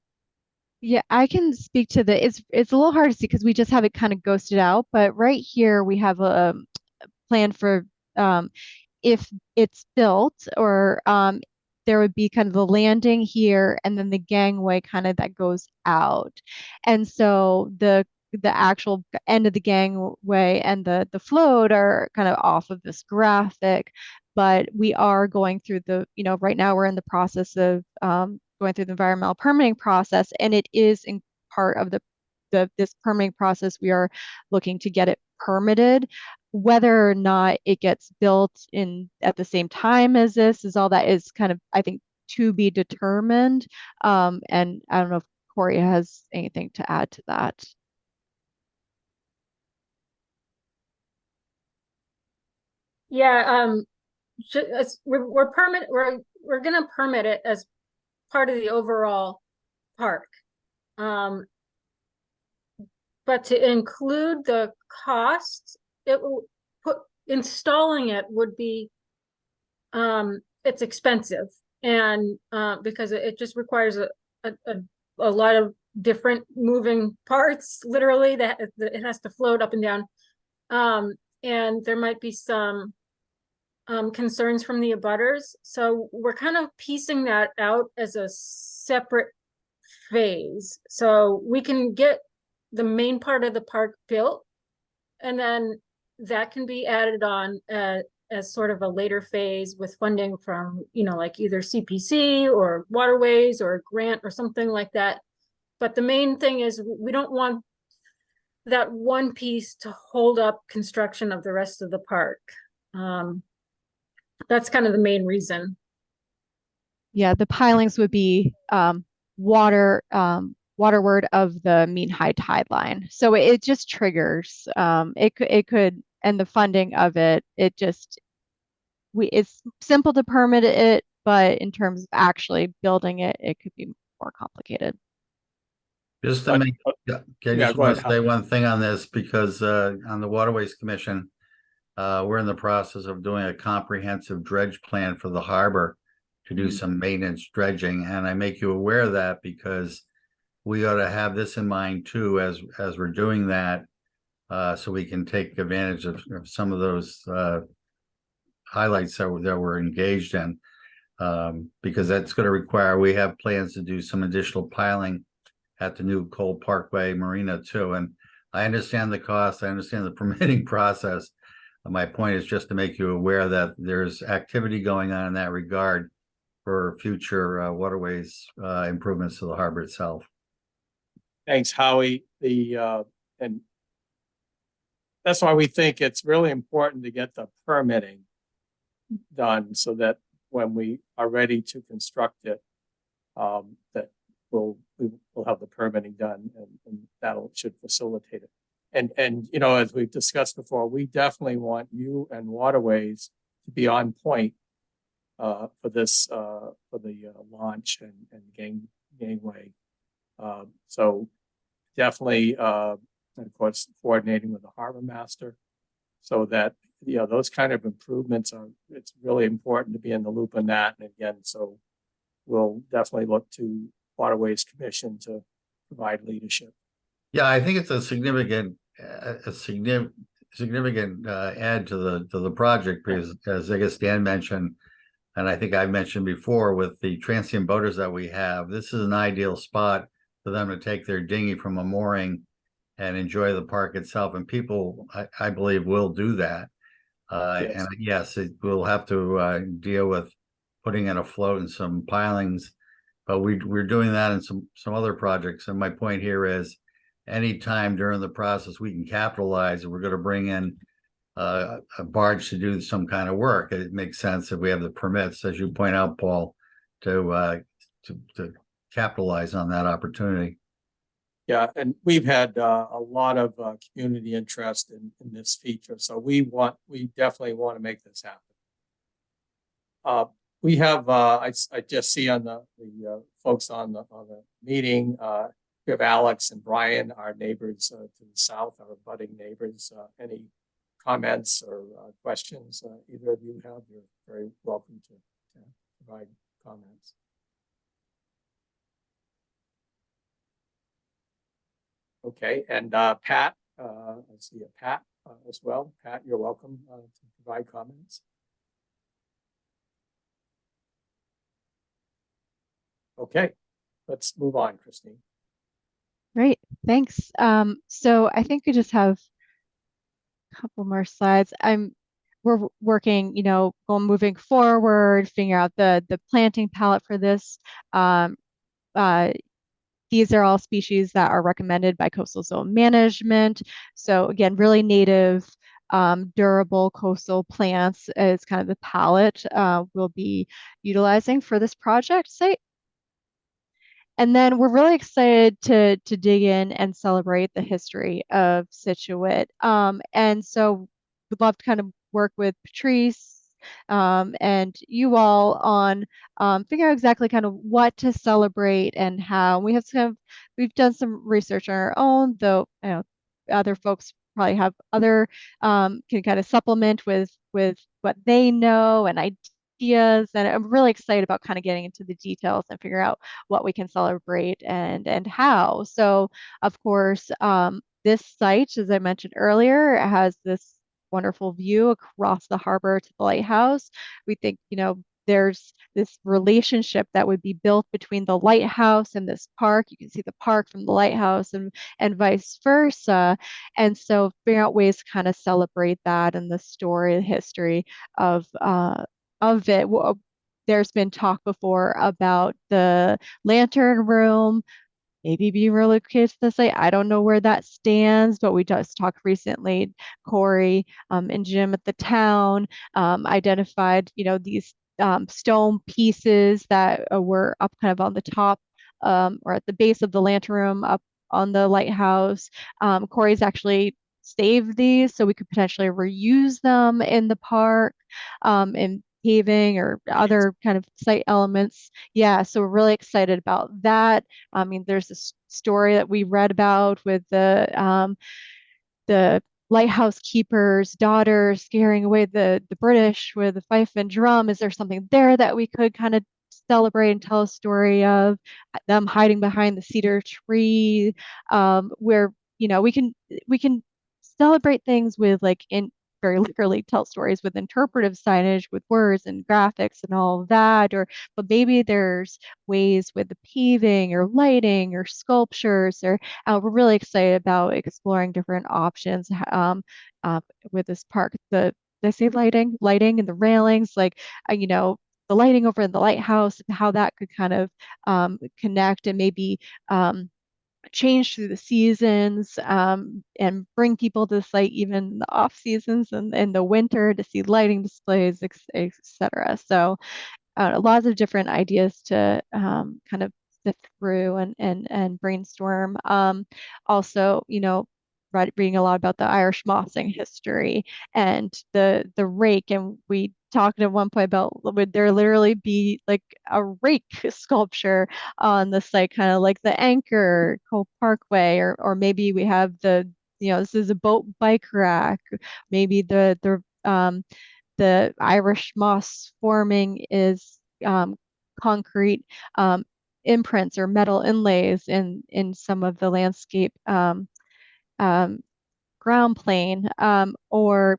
S6: Yeah, I can speak to it's a little hard to see because we just have it kind of ghosted out, but right here we have a plan for if it's built, or there would be kind of the landing here and then the gangway kind of that goes out. And so the actual end of the gangway and the float are kind of off of this graphic, but we are going through right now we're in the process of going through the environmental permitting process, and it is in part of this permitting process. We are looking to get it permitted. Whether or not it gets built in at the same time as this is all that is kind of, I think, to be determined. And I don't know if Corey has anything to add to that.
S5: Yeah, we're gonna permit it as part of the overall park. But to include the cost, installing it would be, it's expensive, and because it just requires a lot of different moving parts, literally, that it has to float up and down. And there might be some concerns from the abutters. So we're kind of piecing that out as a separate phase. So we can get the main part of the park built, and then that can be added on as sort of a later phase with funding from, like either CPC or Waterways or a grant or something like that. But the main thing is we don't want that one piece to hold up construction of the rest of the park. That's kind of the main reason.
S6: Yeah, the pilings would be waterward of the mean high tide line. So it just triggers. It could, and the funding of it's simple to permit it, but in terms of actually building it, it could be more complicated.
S8: Just to make, I just want to say one thing on this, because on the Waterways Commission, we're in the process of doing a comprehensive dredge plan for the harbor to do some maintenance dredging. And I make you aware of that because we ought to have this in mind too, as we're doing that, so we can take advantage of some of those highlights that we're engaged in, because that's going to require, we have plans to do some additional piling at the new Cole Parkway Marina too. And I understand the cost, I understand the permitting process. My point is just to make you aware that there's activity going on in that regard for future waterways improvements to the harbor itself.
S2: Thanks, Howie. And that's why we think it's really important to get the permitting done, so that when we are ready to construct it, that we will have the permitting done, and that'll should facilitate it. And you know, as we've discussed before, we definitely want you and Waterways to be on point for this for the launch and gangway. So definitely, and of course, coordinating with the harbor master, so that, you know, those kind of improvements are, it's really important to be in the loop on that. And again, so we'll definitely look to Waterways Commission to provide leadership.
S8: Yeah, I think it's a significant add to the project, because as I guess Dan mentioned, and I think I've mentioned before, with the transient boaters that we have, this is an ideal spot for them to take their dinghy from a mooring and enjoy the park itself. And people, I believe, will do that.
S2: Yes.
S8: And yes, we'll have to deal with putting in a float and some pilings, but we're doing that in some other projects. And my point here is, anytime during the process we can capitalize, and we're going to bring in a barge to do some kind of work, it makes sense if we have the permits, as you point out, Paul, to capitalize on that opportunity.
S2: Yeah, and we've had a lot of community interest in this feature, so we definitely want to make this happen. We have I just see on the folks on the meeting, we have Alex and Brian, our neighbors to the south, our budding neighbors. Any comments or questions either of you have? You're very welcome to provide comments. Okay, and Pat, I see a Pat as well. Pat, you're welcome to provide comments. Okay, let's move on, Christine.
S6: Great, thanks. So I think we just have a couple more slides. We're working, you know, moving forward, figuring out the planting palette for this. These are all species that are recommended by coastal zone management. So again, really native, durable coastal plants is kind of the palette we'll be utilizing for this project site. And then we're really excited to dig in and celebrate the history of Scituate. And so we'd love to kind of work with Patrice and you all on figuring out exactly kind of what to celebrate and how. We've done some research on our own, though, you know, other folks probably have other can kind of supplement with what they know and ideas. And I'm really excited about kind of getting into the details and figure out what we can celebrate and how. So of course, this site, as I mentioned earlier, has this wonderful view across the harbor to the lighthouse. We think, you know, there's this relationship that would be built between the lighthouse and this park. You can see the park from the lighthouse and vice versa. And so figuring out ways to kind of celebrate that and the story, the history of it. There's been talk before about the lantern room, maybe be relocated to the site. I don't know where that stands, but we just talked recently, Corey and Jim at the town identified, you know, these stone pieces that were up kind of on the top or at the base of the lantern room up on the lighthouse. Corey's actually saved these so we could potentially reuse them in the park and paving or other kind of site elements. Yeah, so we're really excited about that. I mean, there's this story that we read about with the lighthouse keeper's daughter scaring away the British with a fife and drum. Is there something there that we could kind of celebrate and tell a story of them hiding behind the cedar tree, where, you know, we can celebrate things with like very literally tell stories with interpretive signage, with words and graphics and all of that, but maybe there's ways with the paving or lighting or sculptures, or we're really excited about exploring different options with this park. Did I say lighting and the railings, like you know, the lighting over in the lighthouse, how that could kind of connect and maybe change through the seasons and bring people to the site even in the off seasons and in the winter to see lighting displays, etc. So lots of different ideas to kind of sift through and brainstorm. Also, reading a lot about the Irish mossing history and the rake, and we talked at one point about would there literally be like a rake sculpture on the site, kind of like the Anchor Cove Parkway, or maybe we have this is a boat bike rack, maybe the Irish moss forming is concrete imprints or metal inlays in some of the landscape um, ground plane, or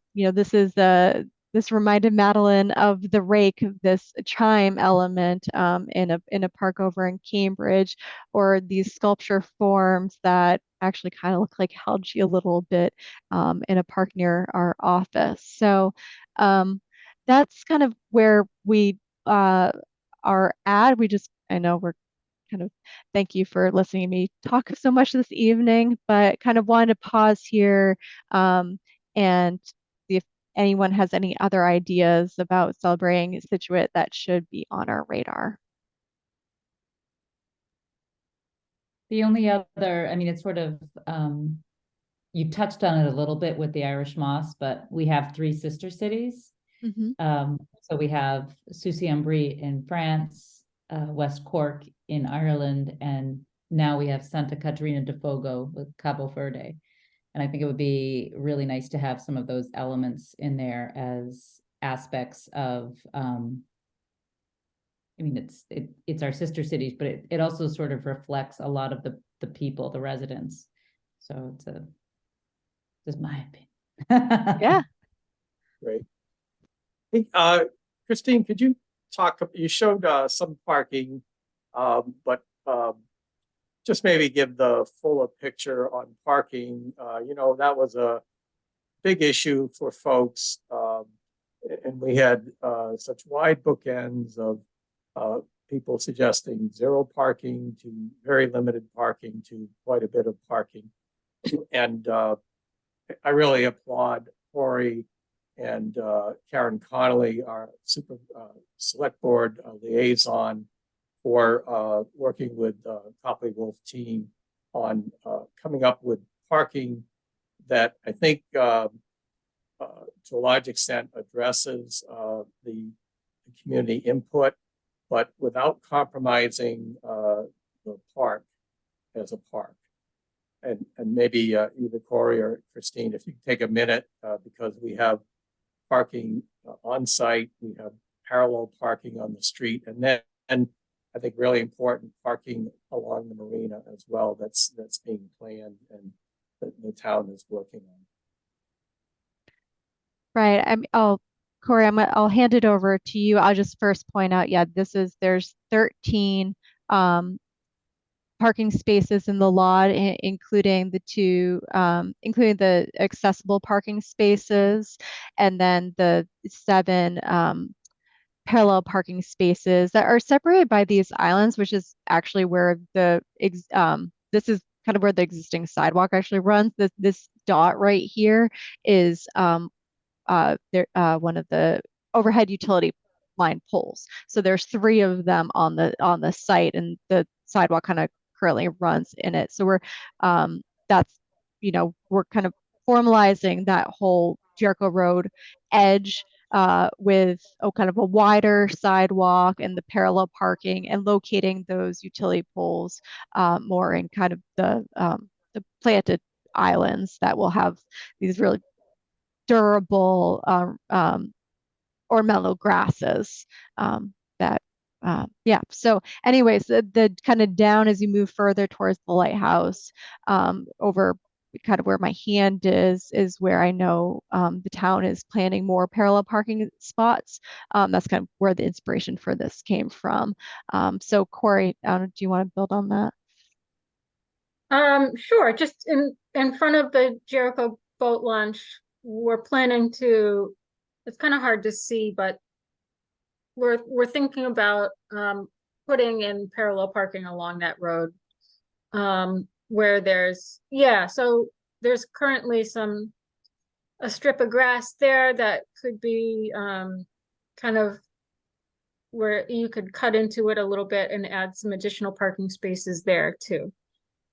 S6: this reminded Madeline of the rake, this chime element in a park over in Cambridge, or these sculpture forms that actually kind of look like algae a little bit in a park near our office. So that's kind of where we are at. I know we're kind of, thank you for listening to me talk so much this evening, but kind of wanted to pause here and see if anyone has any other ideas about celebrating Scituate that should be on our radar.
S4: The only other, I mean, it's sort of, you touched on it a little bit with the Irish moss, but we have 3 sister cities. So we have Sucy-en-Brie in France, West Cork in Ireland, and now we have Santa Catarina de Fogo with Cabo Verde. And I think it would be really nice to have some of those elements in there as aspects of, I mean, it's our sister cities, but it also sort of reflects a lot of the people, the residents. So it's just my opinion.
S6: Yeah.
S2: Great. Hey, Christine, could you you showed some parking, but just maybe give the fuller picture on parking. That was a big issue for folks. And we had such wide bookends of people suggesting 0 parking to very limited parking to quite a bit of parking. And I really applaud Corey and Karen Connolly, our select board liaison, for working with Copley Wolf team on coming up with parking that I think to a large extent addresses the community input, but without compromising the park as a park. And maybe either Corey or Christine, if you take a minute, because we have parking on site, we have parallel parking on the street, and then I think really important parking along the marina as well. That's being planned and the town is working on.
S6: Right. Corey, I'll hand it over to you. I'll just first point out, yeah, there's 13 parking spaces in the lot, including including the accessible parking spaces, and then the 7 parallel parking spaces that are separated by these islands, which is actually where this is kind of where the existing sidewalk actually runs. This dot right here is one of the overhead utility line poles. So there's 3 of them on the site, and the sidewalk kind of currently runs in it. So we're kind of formalizing that whole Jericho Road edge with kind of a wider sidewalk and the parallel parking, and locating those utility poles more in kind of the planted islands that will have these really durable ornamental grasses so anyways, the kind of down as you move further towards the lighthouse, over kind of where my hand is where I know the town is planning more parallel parking spots. That's kind of where the inspiration for this came from. So Corey, do you want to build on that?
S5: Sure. Just in front of the Jericho boat launch, we're planning to, it's kind of hard to see, but we're thinking about putting in parallel parking along that road, where so there's currently a strip of grass there that could be kind of where you could cut into it a little bit and add some additional parking spaces there too.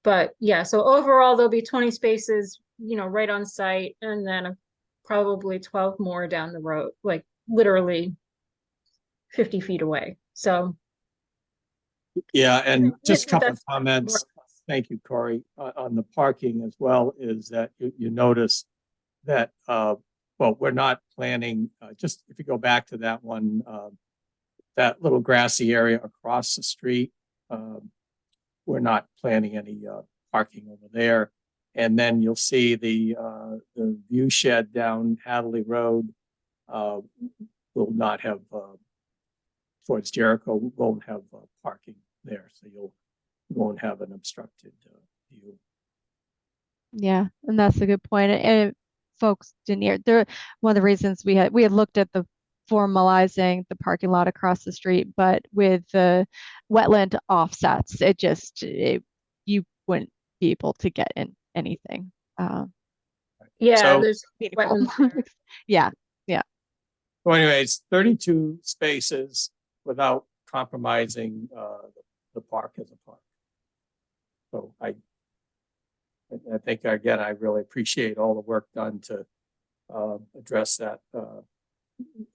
S5: But yeah, so overall there'll be 20 spaces, right on site, and then probably 12 more down the road, like literally 50 feet away. So
S2: Yeah, and just a couple of
S5: that's
S2: comments. Thank you, Corey, on the parking as well, is that you notice that, well, we're not planning, just if you go back to that one, that little grassy area across the street, we're not planning any parking over there. And then you'll see the view shed down Hadley Road will not have, towards Jericho, won't have parking there. So you won't have an obstructed view.
S6: Yeah, and that's a good point. And folks didn't hear there. One of the reasons we had looked at the formalizing the parking lot across the street, but with the wetland offsets, you wouldn't be able to get in anything.
S5: yeah,
S2: So-
S5: there's wetlands there.
S6: Yeah,
S2: So anyways, 32 spaces without compromising the park as a park. So I think, again, I really appreciate all the work done to address that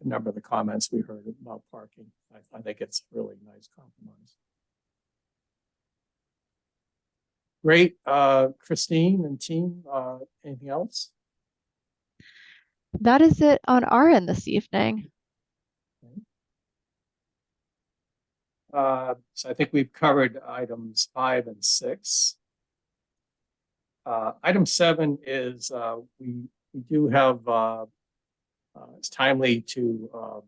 S2: number of the comments we heard about parking. I think it's a really nice compromise. Great, Christine and team, anything else?
S6: that is it on our end this evening.
S2: So I think we've covered items 5 and 6. Item 7 is we do have it's timely to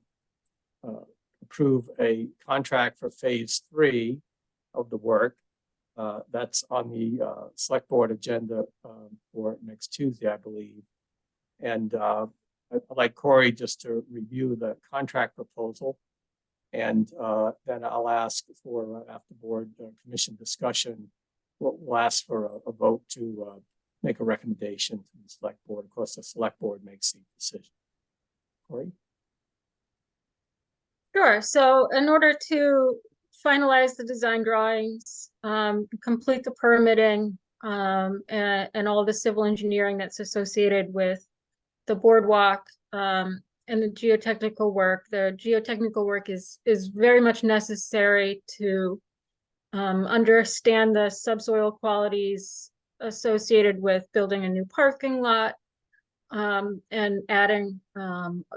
S2: approve a contract for phase 3 of the work. That's on the select board agenda for next Tuesday, I believe. And I'd like Corey just to review the contract proposal. And then I'll ask for, after board commission discussion, we'll ask for a vote to make a recommendation to the select board. Of course, the select board makes the decision. Corey?
S5: Sure. So in order to finalize the design drawings, complete the permitting, and all the civil engineering that's associated with the boardwalk, and the geotechnical work. The geotechnical work is very much necessary to understand the subsoil qualities associated with building a new parking lot, and adding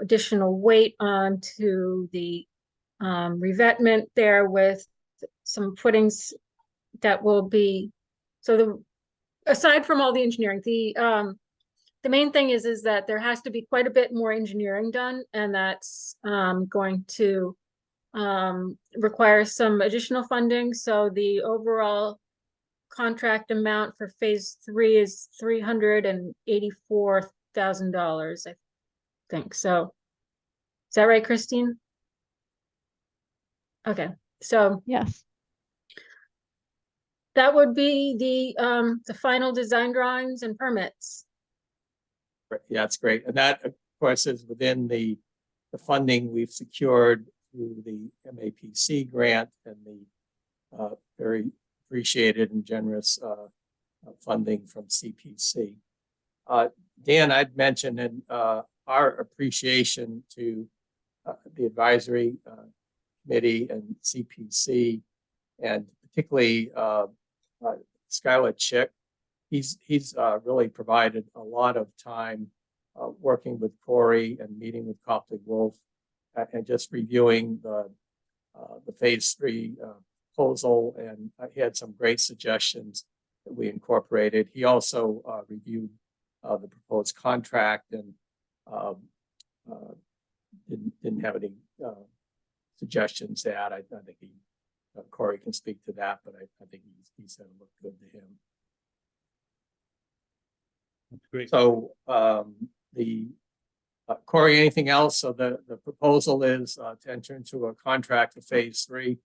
S5: additional weight onto the revetment there with some footings that will be, so aside from all the engineering, the main thing is that there has to be quite a bit more engineering done, and that's going to require some additional funding. So the overall contract amount for phase 3 is $384,000, I think. So is that right, Christine? Okay, so
S6: Yes.
S5: that would be the final design drawings and permits.
S2: Yeah, it's great. And that, of course, is within the funding we've secured through the MAPC grant and the very appreciated and generous funding from CPC. Dan, I'd mentioned in our appreciation to the advisory committee and CPC, and particularly Scituate Chick. He's really provided a lot of time working with Corey and meeting with Copley Wolf and just reviewing the phase 3 proposal. And he had some great suggestions that we incorporated. He also reviewed the proposed contract and didn't have any suggestions to add. I think Corey can speak to that, but I think he said it looked good to him.
S7: That's great.
S2: So Corey, anything else? So the proposal is to enter into a contract for phase 3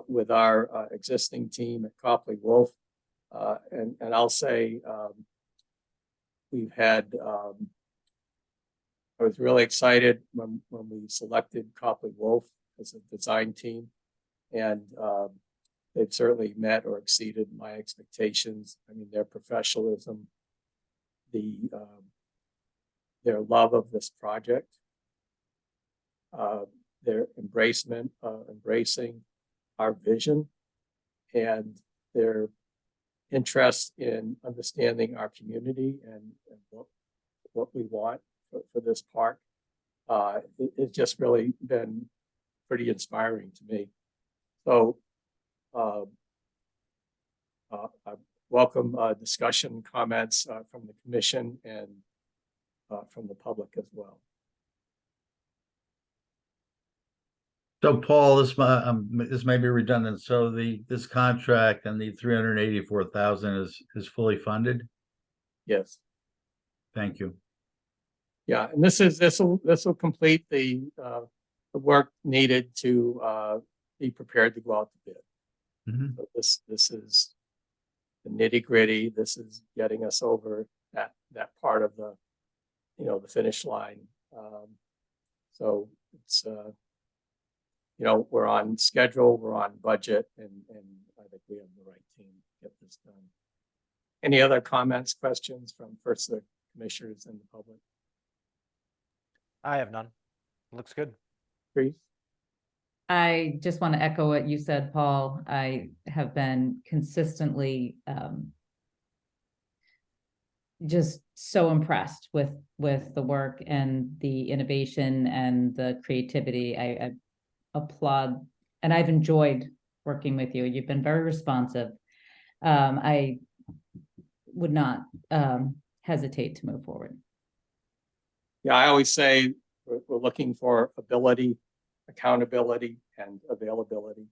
S2: with our existing team at Copley Wolf. And I'll say we've had, I was really excited when we selected Copley Wolf as a design team. And they've certainly met or exceeded my expectations. I mean, their professionalism, their love of this project, their embracing our vision, and their interest in understanding our community and what we want for this park. It's just really been pretty inspiring to me. So I welcome discussion, comments from the commission and from the public as well.
S8: So Paul, this may be redundant. So this contract and the 384,000 is fully funded?
S2: Yes.
S8: Thank you.
S2: Yeah, and this will complete the work needed to be prepared to go out to bid.
S8: Mhm.
S2: So this is the nitty gritty. This is getting us over that part of the the finish line. So it's we're on schedule, we're on budget, and I think we have the right team to get this done. Any other comments, questions from first the commissioners and the public?
S3: I have none. Looks good.
S2: Please.
S4: I just want to echo what you said, Paul. I have been consistently just so impressed with the work and the innovation and the creativity. I applaud, and I've enjoyed working with you. You've been very responsive. I would not hesitate to move forward.
S2: Yeah, I always say we're looking for ability, accountability, and availability.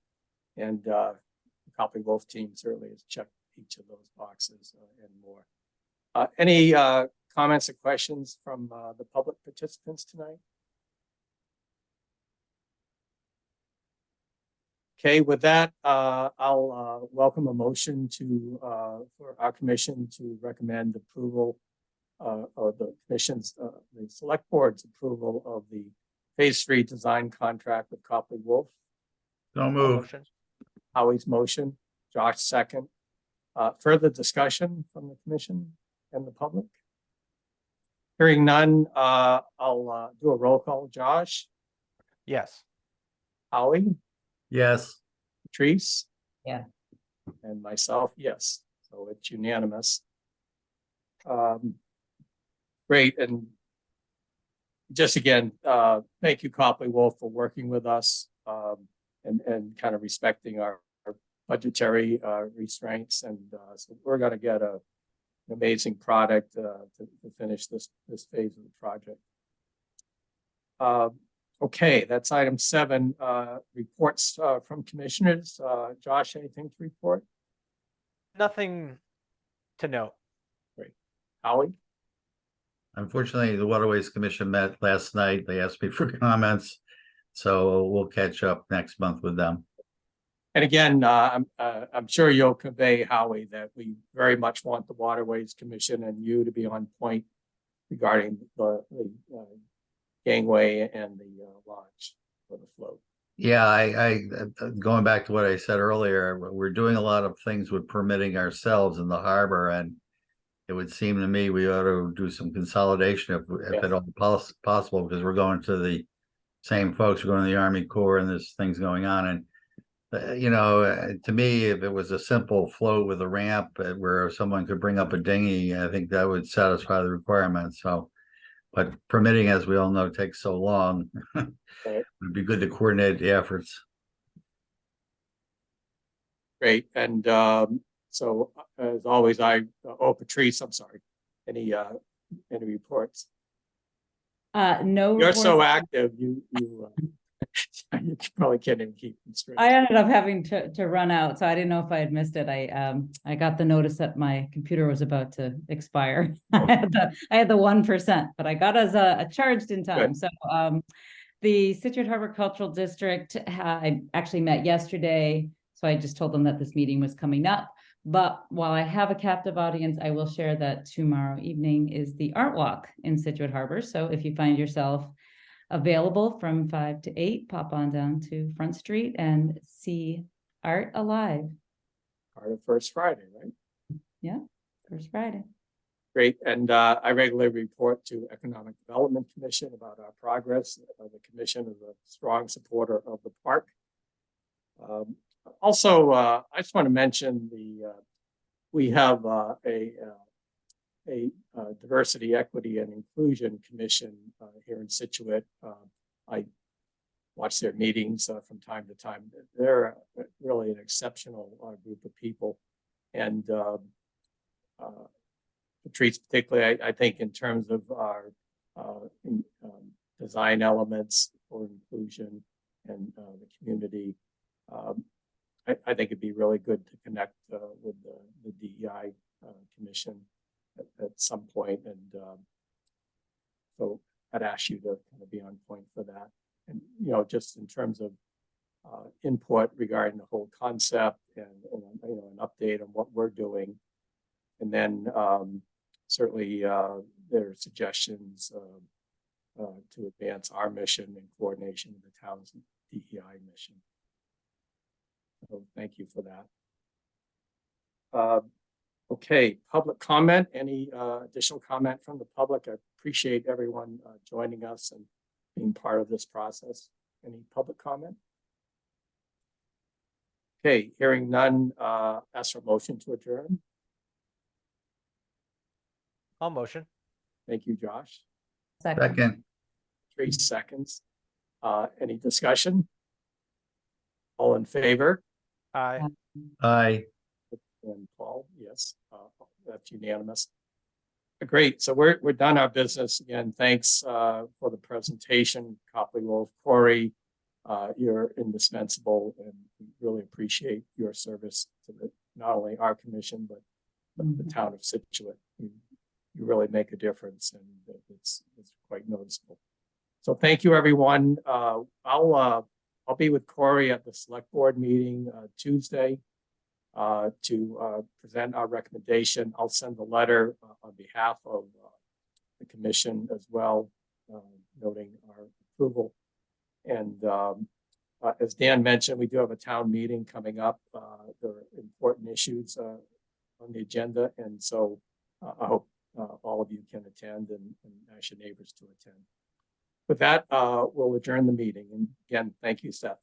S2: And the Copley Wolf team certainly has checked each of those boxes and more. Any comments or questions from the public participants tonight? Okay, with that, I'll welcome a motion for our commission to recommend approval of the commission's, the select board's approval of the Phase 3 design contract with Copley Wolf.
S8: So move.
S3: Motion.
S2: Howie's motion, Josh second. Further discussion from the commission and the public? Hearing none, I'll do a roll call. Josh,
S3: Yes.
S2: Howie,
S8: Yes.
S2: Patrice?
S4: Yeah.
S2: And myself, yes. So it's unanimous. Great. And just again, thank you, Copley Wolf, for working with us and kind of respecting our budgetary restraints. And so we're going to get an amazing product to finish this phase of the project. Okay, that's item 7. Reports from commissioners. Josh, anything to report?
S3: Nothing to note.
S2: Great. Howie?
S8: Unfortunately, the Waterways Commission met last night. They asked me for comments, so we'll catch up next month with them.
S2: And again, I'm sure you'll convey, Howie, that we very much want the Waterways Commission and you to be on point regarding the gangway and the launch for the float.
S8: Yeah, I going back to what I said earlier, we're doing a lot of things with permitting ourselves in the harbor, and it would seem to me we ought to do some consolidation if at all possible, because we're going to the same folks. We're going to the Army Corps, and there's things going on. And to me, if it was a simple float with a ramp where someone could bring up a dinghy, I think that would satisfy the requirements. So, but permitting, as we all know, takes so long.
S2: Right.
S8: It'd be good to coordinate the efforts.
S2: Great. And so as always, Patrice, I'm sorry. Any reports?
S4: No.
S2: You're so
S4: reports.
S2: active. You you probably can't even keep them straight.
S4: I ended up having to run out, so I didn't know if I had missed it. I got the notice that my computer was about to expire. I had the 1%, but I got us charged in time.
S2: Good.
S4: So the Scituate Harbor Cultural District, I actually met yesterday, so I just told them that this meeting was coming up. But while I have a captive audience, I will share that tomorrow evening is the Art Walk in Scituate Harbor. So if you find yourself available from 5 to 8. Pop on down to Front Street and see art alive.
S2: Part of First Friday, right?
S4: Yeah, First Friday.
S2: Great, and I regularly report to Economic Development Commission about our progress. The commission is a strong supporter of the park. Also, I just want to mention we have a diversity, equity, and inclusion commission here in Scituate. I watch their meetings from time to time. They're really an exceptional group of people, and Patrice, particularly, I think in terms of our design elements for inclusion and the community, I think it'd be really good to connect with the DEI commission at some point, and so I'd ask you to kind of be on point for that. And just in terms of input regarding the whole concept and an update on what we're doing, and then certainly there are suggestions to advance our mission in coordination with the town's DEI mission. So thank you for that. Okay, public comment. Any additional comment from the public? I appreciate everyone joining us and being part of this process. Any public comment? Okay, hearing none, ask for a motion to adjourn.
S3: I'll motion.
S2: Thank you, Josh.
S8: Second,
S2: 3 seconds. Any discussion? All in favor?
S3: Aye.
S8: aye.
S2: And Paul, yes, that's unanimous. Great, so we're done our business. Again, thanks for the presentation, Copley Wolf, Corey. You're indispensable, and we really appreciate your service to not only our commission, but the town of Scituate. You really make a difference, and it's quite noticeable. So thank you, everyone. I'll be with Corey at the select board meeting Tuesday to present our recommendation. I'll send a letter on behalf of the commission as well, noting our approval. And as Dan mentioned, we do have a town meeting coming up. There are important issues on the agenda, and so I hope all of you can attend and ask your neighbors to attend. With that, we'll adjourn the meeting. And again, thank you, Seth.